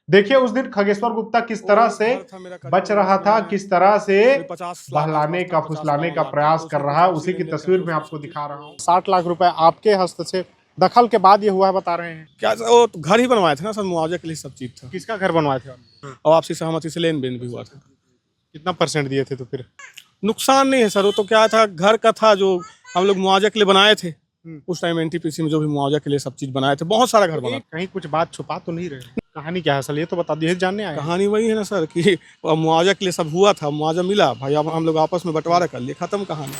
देखिए उस दिन खगेश्वर गुप्ता किस तरह से बच रहा था, किस तरह से बहलाने का फुसलाने का प्रयास कर रहा है, उसी की तस्वीर मैं आपको दिखा रहा हूँ। 60 लाख रुपए आपके हस्तक्षेप दखल के बाद ये हुआ है बता रहे हैं। क्या वो तो घर ही बनवाए थे ना सर, मुआवजे के लिए सब चीज था। किसका घर बनवाए थे आप? और आपसी सहमति से लेन देन भी हुआ था। कितना परसेंट दिए थे? तो फिर नुकसान नहीं है सर, वो तो क्या था, घर का था जो हम लोग मुआवजे के लिए बनाए थे। उस टाइम एनटीपीसी में जो भी मुआवजा के लिए सब चीज बनाए थे, बहुत सारा घर बना। कहीं कुछ बात छुपा तो नहीं रहे? कहानी क्या है असल, ये तो बता दिए, जानने आए। कहानी वही है ना सर कि मुआवजा के लिए सब हुआ था, मुआवजा मिला भाई, अब हम लोग आपस में बंटवारा कर लिए, खत्म कहानी।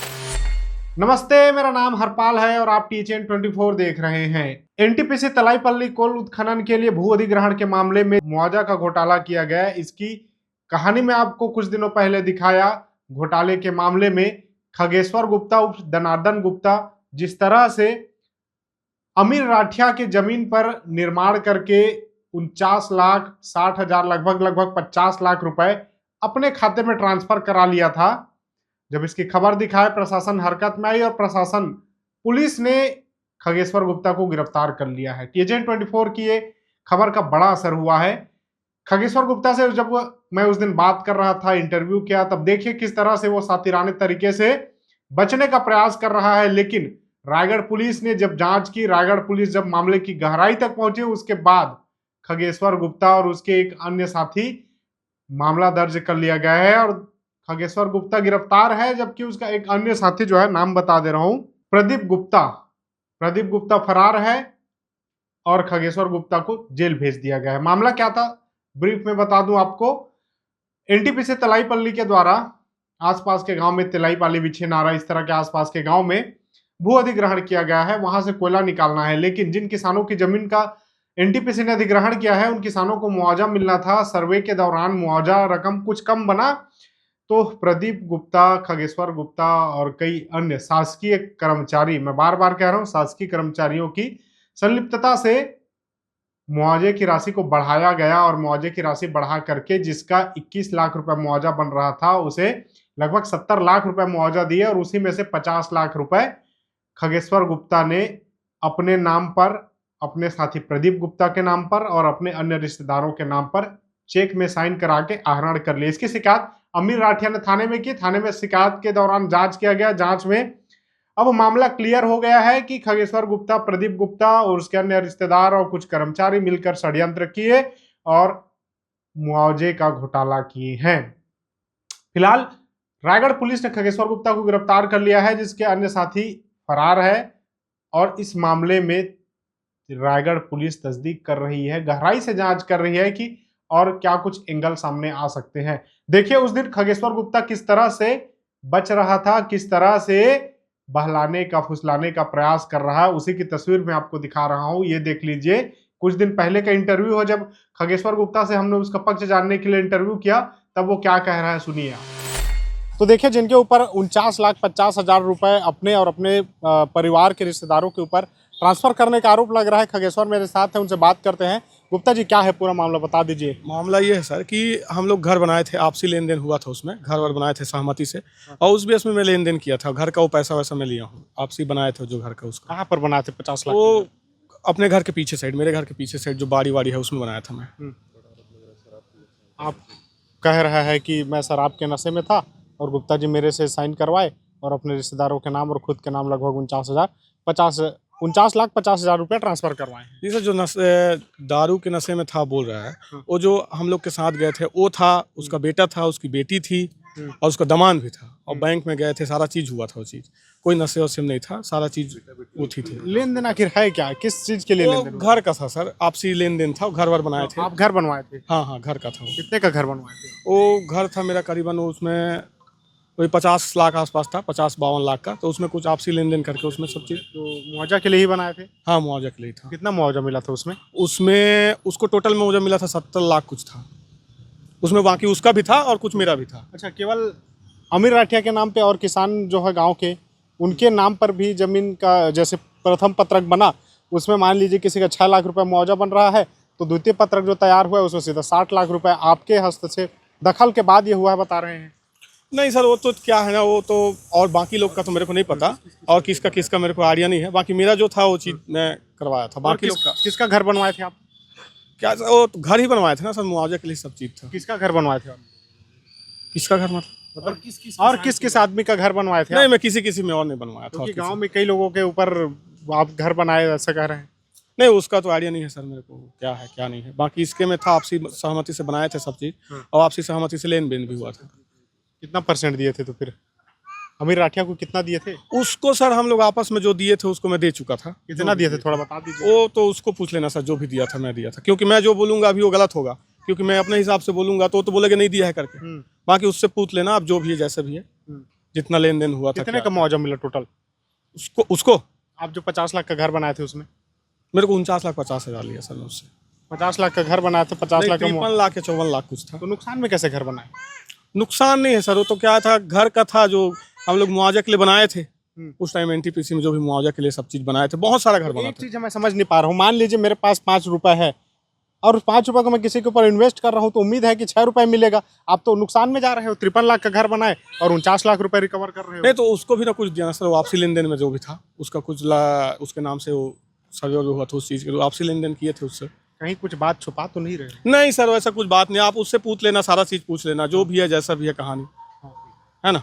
नमस्ते, मेरा नाम हरपाल है और आप टीचेन 24 देख रहे हैं। एनटीपीसी तलाईपल्ली कोल उत्खनन के लिए भू अधिग्रहण के मामले में मुआवजा का घोटाला किया गया है। इसकी कहानी में आपको कुछ दिनों पहले दिखाया। घोटाले के मामले में खगेश्वर गुप्ता उर्फ जनार्दन गुप्ता जिस तरह से अमीर राठिया की जमीन पर निर्माण करके 49,60,000 लगभग 50 लाख रुपए अपने खाते में ट्रांसफर करा लिया था। जब इसकी खबर दिखाए प्रशासन हरकत में आई और प्रशासन पुलिस ने खगेश्वर गुप्ता को गिरफ्तार कर लिया है। टीएन 24 की ये खबर का बड़ा असर हुआ है। खगेश्वर गुप्ता से जब मैं उस दिन बात कर रहा था, इंटरव्यू किया, तब देखिए किस तरह से वो सातिराने तरीके से बचने का प्रयास कर रहा है। लेकिन रायगढ़ पुलिस ने जब जांच की, रायगढ़ पुलिस जब मामले की गहराई तक पहुंची, उसके बाद खगेश्वर गुप्ता और उसके एक अन्य साथी मामला दर्ज कर लिया गया है और खगेश्वर गुप्ता गिरफ्तार है। जबकि उसका एक अन्य साथी जो है, नाम बता दे रहा हूं, प्रदीप गुप्ता फरार है और खगेश्वर गुप्ता को जेल भेज दिया गया है। मामला क्या था ब्रीफ में बता दूं आपको। एनटीपीसी तलाईपल्ली के द्वारा आसपास के गांव में, तिलाईपाली, बिछे नारा, इस तरह के आसपास के गांव में भू अधिग्रहण किया गया है। वहां से कोयला निकालना है, लेकिन जिन किसानों की जमीन का एनटीपीसी ने अधिग्रहण किया है उन किसानों को मुआवजा मिलना था। सर्वे के दौरान मुआवजा रकम कुछ कम बना, तो प्रदीप गुप्ता, खगेश्वर गुप्ता और कई अन्य शासकीय कर्मचारी, मैं बार बार कह रहा हूं, शासकीय कर्मचारियों की संलिप्तता से मुआवजे की राशि को बढ़ाया गया और मुआवजे की राशि बढ़ा करके जिसका 21 लाख रुपए मुआवजा बन रहा था, उसे लगभग 70 लाख रुपए मुआवजा दिए और उसी में से 50 लाख रुपए खगेश्वर गुप्ता ने अपने नाम पर, अपने साथी प्रदीप गुप्ता के नाम पर और अपने अन्य रिश्तेदारों के नाम पर चेक में साइन करा के आहरण कर लिया। इसकी शिकायत अमीर राठिया ने थाने में की। थाने में शिकायत के दौरान जांच किया गया। जांच में अब मामला क्लियर हो गया है कि खगेश्वर गुप्ता, प्रदीप गुप्ता और उसके अन्य रिश्तेदार और कुछ कर्मचारी मिलकर षड्यंत्र किए और मुआवजे का घोटाला किए हैं। फिलहाल रायगढ़ पुलिस ने खगेश्वर गुप्ता को गिरफ्तार कर लिया है, जिसके अन्य साथी फरार है और इस मामले में रायगढ़ पुलिस तस्दीक कर रही है, गहराई से जांच कर रही है कि और क्या कुछ एंगल सामने आ सकते हैं। देखिए उस दिन खगेश्वर गुप्ता किस तरह से बच रहा था, किस तरह से बहलाने का फुसलाने का प्रयास कर रहा है, उसी की तस्वीर मैं आपको दिखा रहा हूं। ये देख लीजिए, कुछ दिन पहले का इंटरव्यू हो, जब खगेश्वर गुप्ता से हमने उसका पक्ष जानने के लिए इंटरव्यू किया, तब वो क्या कह रहा है, सुनिए। तो देखिए, जिनके ऊपर 49,50,000 रुपए अपने और अपने परिवार के रिश्तेदारों के ऊपर ट्रांसफर करने का आरोप लग रहा है। खगेश्वर मेरे साथ है, उनसे बात करते हैं। गुप्ता जी, क्या है पूरा मामला, बता दीजिए। मामला ये है सर कि हम लोग घर बनाए थे, आपसी लेन देन हुआ था, उसमें घर वर बनाए थे सहमति से, और उस बेस में मैं लेन देन किया था। घर का वो पैसा वैसा मैं लिया हूँ, आपसी बनाए थे जो घर का। उसका कहाँ पर बनाए थे 50 लाख? वो अपने घर के पीछे साइड, मेरे घर के पीछे साइड जो बाड़ी वाड़ी है उसमें बनाया था मैं। आप कह रहा है कि मैं शराब के नशे में था और गुप्ता जी मेरे से साइन करवाए और अपने रिश्तेदारों के नाम और खुद के नाम लगभग 49,50,000 रुपये ट्रांसफर करवाए हैं। जी सर, जो दारू के नशे में था बोल रहा है, वो जो हम लोग के साथ गए थे वो था, उसका बेटा था, उसकी बेटी थी और उसका दामाद भी था, और बैंक में गए थे, सारा चीज़ हुआ था। वो चीज़ कोई नशे वशे में नहीं था, सारा चीज़ वो थी। लेन देन आखिर है क्या, किस चीज़ के लिए लेन देन? घर का था सर, आपसी लेन देन था, घर वर बनाए थे। आप घर बनवाए थे? हाँ हाँ, घर का था। कितने का घर बनवाए थे? वो घर था मेरा करीबन, उसमें वही 50 लाख आसपास था, 50-52 लाख का। तो उसमें कुछ आपसी लेन देन करके उसमें सब चीज़। तो मुआवजा के लिए ही बनाए थे? हाँ, मुआवजा के लिए था। कितना मुआवजा मिला था उसमें? उसमें उसको टोटल मुआवजा मिला था 70 लाख कुछ था उसमें, बाकी उसका भी था और कुछ मेरा भी था। अच्छा, केवल अमीर राठिया के नाम पे और किसान जो है गांव के, उनके नाम पर भी जमीन का जैसे प्रथम पत्रक बना, उसमें मान लीजिए किसी का 6 लाख रुपए मुआवजा बन रहा है, तो द्वितीय पत्रक जो तैयार हुआ है उसमें सीधा 60 लाख रुपए आपके हस्तक्षेप दखल के बाद ये हुआ है, बता रहे हैं। नहीं सर, वो तो क्या है ना, वो तो और बाकी लोग का तो मेरे को नहीं पता, और किसका मेरे को आइडिया नहीं है। बाकी मेरा जो था वो चीज़ मैं करवाया था। बाकी लोग का किसका घर बनवाए थे आप? क्या वो तो घर ही बनवाए थे ना सर, मुआवजे के लिए सब चीज़ था। किसका घर बनवाए थे आप? किसका घर मतलब? और किस किस आदमी का घर बनवाए थे नहीं, आप? मैं किसी में और नहीं बनवाया था। क्योंकि और किसी- गांव में कई लोगों के ऊपर आप घर बनाए ऐसा कह रहे हैं। नहीं, उसका तो आइडिया नहीं है सर मेरे को, क्या है क्या नहीं है। बाकी इसके में था, आपसी सहमति से बनाए थे सब चीज़, और आपसी सहमति से लेन देन भी हुआ था। कितना परसेंट दिए थे तो फिर अमीर राठिया को कितना दिए थे? उसको सर हम लोग आपस में जो दिए थे उसको मैं दे चुका था। कितना दिए थे थोड़ा बता दीजिए। वो तो उसको पूछ लेना सर, जो भी दिया था मैं दिया था, क्योंकि मैं जो बोलूंगा अभी वो गलत होगा, क्योंकि मैं अपने हिसाब से बोलूंगा तो वो तो बोलेगा नहीं दिया है करके। बाकी उससे पूछ लेना आप, जो भी है जैसे भी है, जितना लेन देन हुआ था। कितने का मुआवजा मिला टोटल? उसको आप जो 50 लाख का घर बनाए थे उसमें मेरे को 49,50,000 लिया सर ने उससे। 50 लाख का घर बनाए थे, 50 लाख का 53 लाख या 54 लाख कुछ था। तो नुकसान में कैसे घर बनाए? नुकसान नहीं है सर, वो तो क्या था, घर का था जो हम लोग मुआवजा के लिए बनाए थे। उस टाइम एनटीपीसी में जो भी मुआवजा के लिए सब चीज बनाए थे, बहुत सारा घर बना एक था। चीज मैं समझ नहीं पा रहा हूँ, मान लीजिए मेरे पास 5 रुपए है और उस 5 रुपए को मैं किसी के ऊपर इन्वेस्ट कर रहा हूँ तो उम्मीद है कि 6 रुपए मिलेगा। आप तो नुकसान में जा रहे हो। 53 लाख का घर बनाए और 49 लाख रुपए रिकवर कर रहे हो। नहीं तो उसको भी ना कुछ दिया ना सर, वो आपसी लेन देन में जो भी था उसका कुछ उसके नाम से वो सर्वे हुआ था उस चीज़ के, तो आपसी लेन देन किए थे उससे। कहीं कुछ बात छुपा तो नहीं रहे? नहीं सर, वैसा कुछ बात नहीं, आप उससे पूछ लेना, सारा चीज़ पूछ लेना, जो भी है जैसा भी है कहानी, है ना,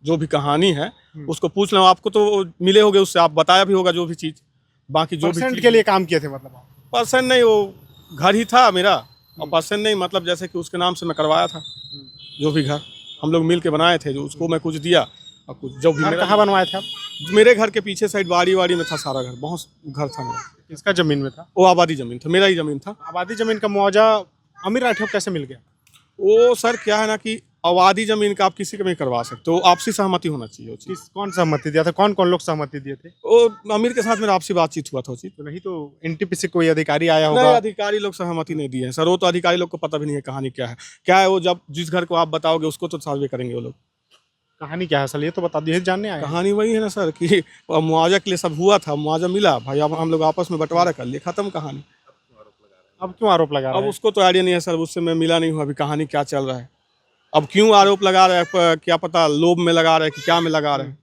जो भी कहानी है उसको पूछ लेना। आपको तो मिले होगे उससे, आप बताया भी होगा जो भी चीज़। बाकी जो भी परसेंट के लिए काम किए थे मतलब आप? पर्सन नहीं, वो घर ही था मेरा, और पर्सन नहीं मतलब जैसे कि उसके नाम से मैं करवाया था जो भी घर हम लोग मिल के बनाए थे, जो उसको मैं कुछ दिया और कुछ जो भी घर मेरा। कहाँ बनवाए थे आप? मेरे घर के पीछे साइड वाड़ी में था सारा घर, बहुत घर था मेरा। किसका जमीन में था? वो आबादी जमीन था, मेरा ही जमीन था। आबादी जमीन का मुआवजा अमीर राठिया को कैसे मिल गया? वो सर क्या है ना कि आबादी जमीन का आप किसी का भी करवा सकते हो, आपसी सहमति होना चाहिए वो चीज़। कौन सहमति दिया था? कौन कौन लोग सहमति दिए थे? वो अमीर के साथ मेरा आपसी बातचीत हुआ था वो चीज़। तो नहीं तो एनटीपीसी कोई अधिकारी आया नहीं, होगा? अधिकारी लोग सहमति नहीं दिए हैं सर, वो तो अधिकारी लोग को पता भी नहीं है कहानी क्या है। वो जब जिस घर को आप बताओगे उसको तो सर्वे करेंगे वो लोग। कहानी क्या है असल, ये तो बता दीजिए, जानने आए हैं। कहानी वही है ना सर कि मुआवजा के लिए सब हुआ था, मुआवजा मिला भाई, अब हम लोग आपस में बंटवारा कर लिए, खत्म कहानी। अब क्यों आरोप लगा रहे अब हैं? उसको तो आइडिया नहीं है सर, उससे मैं मिला नहीं हूँ अभी, कहानी क्या चल रहा है, अब क्यों आरोप लगा रहे हैं, क्या पता लोभ में लगा रहे हैं कि क्या में लगा रहे हैं।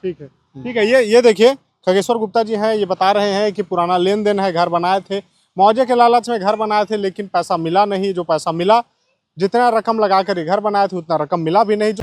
ठीक है, ठीक है। ये देखिए खगेश्वर गुप्ता जी हैं, ये बता रहे हैं कि पुराना लेन देन है, घर बनाए थे, मुआवजे के लालच में घर बनाए थे, लेकिन पैसा मिला नहीं। जो पैसा मिला, जितना रकम लगा कर ये घर बनाए थे उतना रकम मिला भी नहीं।